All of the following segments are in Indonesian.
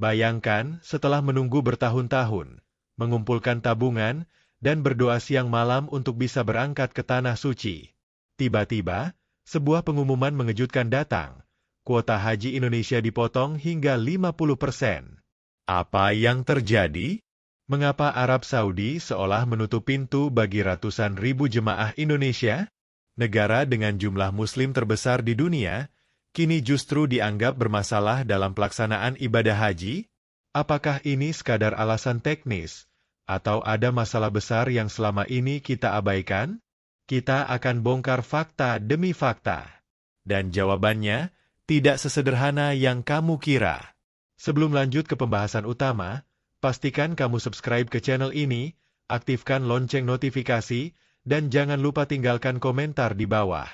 Bayangkan setelah menunggu bertahun-tahun, mengumpulkan tabungan, dan berdoa siang malam untuk bisa berangkat ke Tanah Suci. Tiba-tiba, sebuah pengumuman mengejutkan datang. Kuota haji Indonesia dipotong hingga 50%. Apa yang terjadi? Mengapa Arab Saudi seolah menutup pintu bagi ratusan ribu jemaah Indonesia? Negara dengan jumlah muslim terbesar di dunia, kini justru dianggap bermasalah dalam pelaksanaan ibadah haji? Apakah ini sekadar alasan teknis, atau ada masalah besar yang selama ini kita abaikan? Kita akan bongkar fakta demi fakta. Dan jawabannya, tidak sesederhana yang kamu kira. Sebelum lanjut ke pembahasan utama, pastikan kamu subscribe ke channel ini, aktifkan lonceng notifikasi, dan jangan lupa tinggalkan komentar di bawah.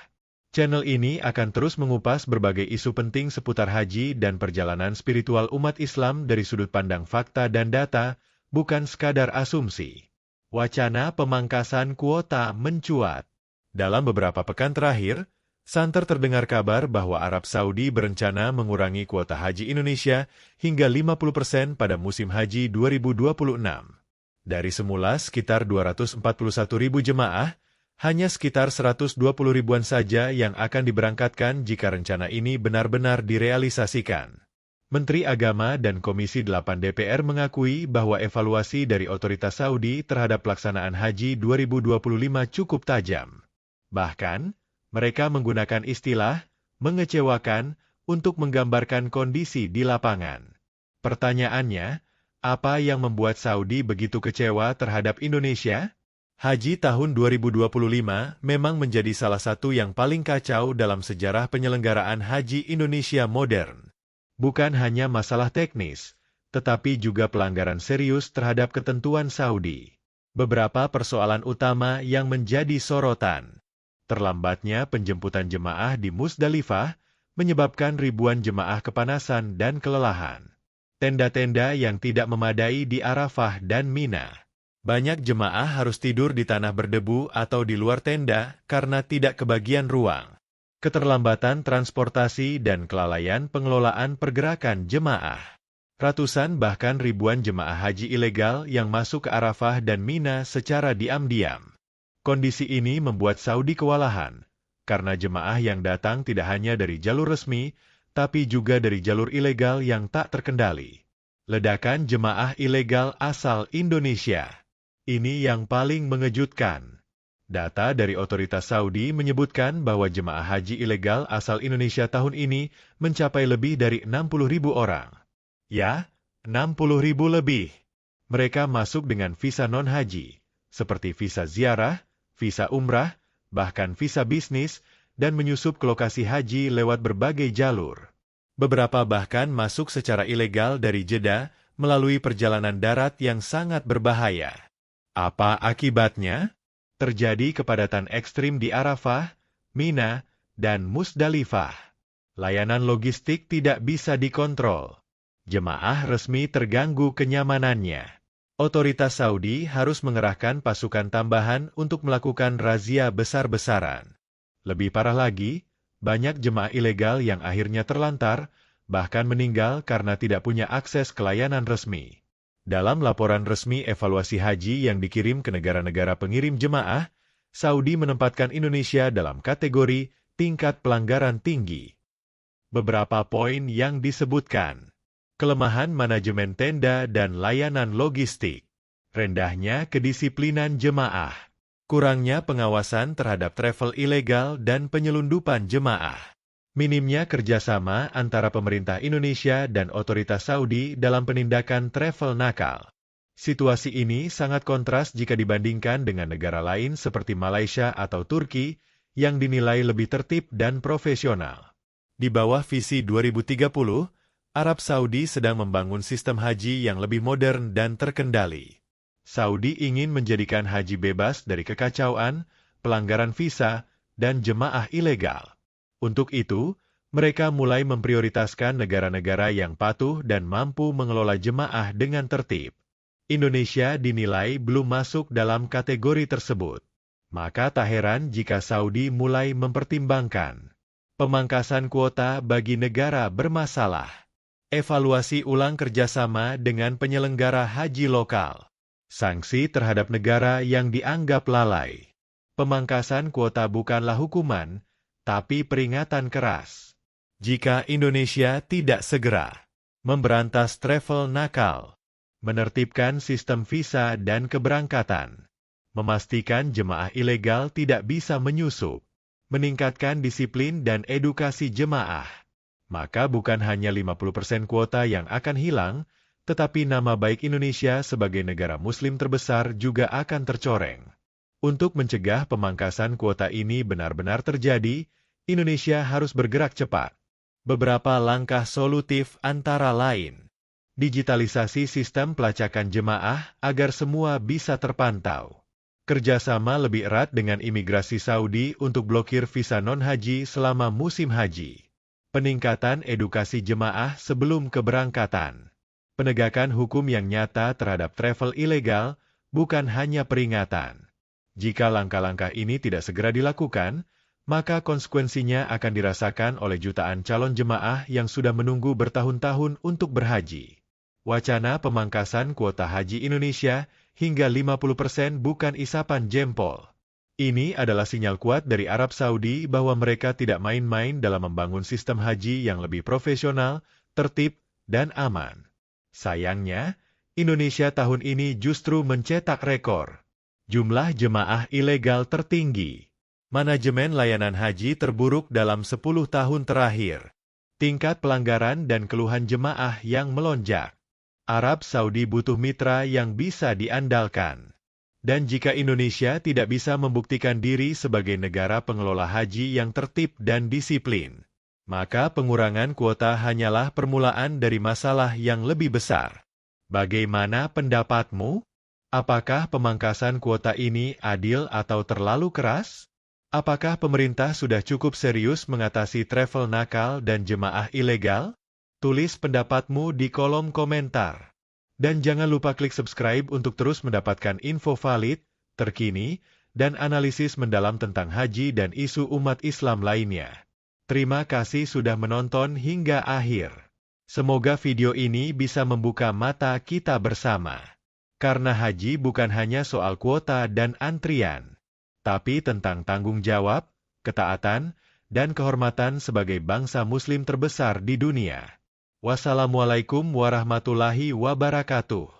Channel ini akan terus mengupas berbagai isu penting seputar haji dan perjalanan spiritual umat Islam dari sudut pandang fakta dan data, bukan sekadar asumsi. Wacana pemangkasan kuota mencuat. Dalam beberapa pekan terakhir, santer terdengar kabar bahwa Arab Saudi berencana mengurangi kuota haji Indonesia hingga 50% pada musim haji 2026. Dari semula sekitar 241.000 jemaah, hanya sekitar 120 ribuan saja yang akan diberangkatkan jika rencana ini benar-benar direalisasikan. Menteri Agama dan Komisi 8 DPR mengakui bahwa evaluasi dari otoritas Saudi terhadap pelaksanaan haji 2025 cukup tajam. Bahkan, mereka menggunakan istilah mengecewakan untuk menggambarkan kondisi di lapangan. Pertanyaannya, apa yang membuat Saudi begitu kecewa terhadap Indonesia? Haji tahun 2025 memang menjadi salah satu yang paling kacau dalam sejarah penyelenggaraan haji Indonesia modern. Bukan hanya masalah teknis, tetapi juga pelanggaran serius terhadap ketentuan Saudi. Beberapa persoalan utama yang menjadi sorotan. Terlambatnya penjemputan jemaah di Musdalifah menyebabkan ribuan jemaah kepanasan dan kelelahan. Tenda-tenda yang tidak memadai di Arafah dan Mina. Banyak jemaah harus tidur di tanah berdebu atau di luar tenda karena tidak kebagian ruang. Keterlambatan transportasi dan kelalaian pengelolaan pergerakan jemaah. Ratusan bahkan ribuan jemaah haji ilegal yang masuk ke Arafah dan Mina secara diam-diam. Kondisi ini membuat Saudi kewalahan, karena jemaah yang datang tidak hanya dari jalur resmi, tapi juga dari jalur ilegal yang tak terkendali. Ledakan jemaah ilegal asal Indonesia. Ini yang paling mengejutkan. Data dari otoritas Saudi menyebutkan bahwa jemaah haji ilegal asal Indonesia tahun ini mencapai lebih dari 60.000 orang. Ya, 60.000 lebih. Mereka masuk dengan visa non-haji, seperti visa ziarah, visa umrah, bahkan visa bisnis, dan menyusup ke lokasi haji lewat berbagai jalur. Beberapa bahkan masuk secara ilegal dari Jeddah melalui perjalanan darat yang sangat berbahaya. Apa akibatnya? Terjadi kepadatan ekstrim di Arafah, Mina, dan Musdalifah. Layanan logistik tidak bisa dikontrol. Jemaah resmi terganggu kenyamanannya. Otoritas Saudi harus mengerahkan pasukan tambahan untuk melakukan razia besar-besaran. Lebih parah lagi, banyak jemaah ilegal yang akhirnya terlantar, bahkan meninggal karena tidak punya akses ke layanan resmi. Dalam laporan resmi evaluasi haji yang dikirim ke negara-negara pengirim jemaah, Saudi menempatkan Indonesia dalam kategori tingkat pelanggaran tinggi. Beberapa poin yang disebutkan. Kelemahan manajemen tenda dan layanan logistik. Rendahnya kedisiplinan jemaah. Kurangnya pengawasan terhadap travel ilegal dan penyelundupan jemaah. Minimnya kerjasama antara pemerintah Indonesia dan otoritas Saudi dalam penindakan travel nakal. Situasi ini sangat kontras jika dibandingkan dengan negara lain seperti Malaysia atau Turki yang dinilai lebih tertib dan profesional. Di bawah visi 2030, Arab Saudi sedang membangun sistem haji yang lebih modern dan terkendali. Saudi ingin menjadikan haji bebas dari kekacauan, pelanggaran visa, dan jemaah ilegal. Untuk itu, mereka mulai memprioritaskan negara-negara yang patuh dan mampu mengelola jemaah dengan tertib. Indonesia dinilai belum masuk dalam kategori tersebut. Maka tak heran jika Saudi mulai mempertimbangkan pemangkasan kuota bagi negara bermasalah. Evaluasi ulang kerjasama dengan penyelenggara haji lokal. Sanksi terhadap negara yang dianggap lalai. Pemangkasan kuota bukanlah hukuman, tapi peringatan keras. Jika Indonesia tidak segera memberantas travel nakal, menertibkan sistem visa dan keberangkatan, memastikan jemaah ilegal tidak bisa menyusup, meningkatkan disiplin dan edukasi jemaah, maka bukan hanya 50% kuota yang akan hilang, tetapi nama baik Indonesia sebagai negara Muslim terbesar juga akan tercoreng. Untuk mencegah pemangkasan kuota ini benar-benar terjadi, Indonesia harus bergerak cepat. Beberapa langkah solutif antara lain: digitalisasi sistem pelacakan jemaah agar semua bisa terpantau. Kerjasama lebih erat dengan imigrasi Saudi untuk blokir visa non-haji selama musim haji. Peningkatan edukasi jemaah sebelum keberangkatan. Penegakan hukum yang nyata terhadap travel ilegal, bukan hanya peringatan. Jika langkah-langkah ini tidak segera dilakukan, maka konsekuensinya akan dirasakan oleh jutaan calon jemaah yang sudah menunggu bertahun-tahun untuk berhaji. Wacana pemangkasan kuota haji Indonesia hingga 50% bukan isapan jempol. Ini adalah sinyal kuat dari Arab Saudi bahwa mereka tidak main-main dalam membangun sistem haji yang lebih profesional, tertib, dan aman. Sayangnya, Indonesia tahun ini justru mencetak rekor. Jumlah jemaah ilegal tertinggi. Manajemen layanan haji terburuk dalam 10 tahun terakhir. Tingkat pelanggaran dan keluhan jemaah yang melonjak. Arab Saudi butuh mitra yang bisa diandalkan. Dan jika Indonesia tidak bisa membuktikan diri sebagai negara pengelola haji yang tertib dan disiplin, maka pengurangan kuota hanyalah permulaan dari masalah yang lebih besar. Bagaimana pendapatmu? Apakah pemangkasan kuota ini adil atau terlalu keras? Apakah pemerintah sudah cukup serius mengatasi travel nakal dan jemaah ilegal? Tulis pendapatmu di kolom komentar. Dan jangan lupa klik subscribe untuk terus mendapatkan info valid, terkini, dan analisis mendalam tentang haji dan isu umat Islam lainnya. Terima kasih sudah menonton hingga akhir. Semoga video ini bisa membuka mata kita bersama. Karena haji bukan hanya soal kuota dan antrian, tapi tentang tanggung jawab, ketaatan, dan kehormatan sebagai bangsa Muslim terbesar di dunia. Wassalamualaikum warahmatullahi wabarakatuh.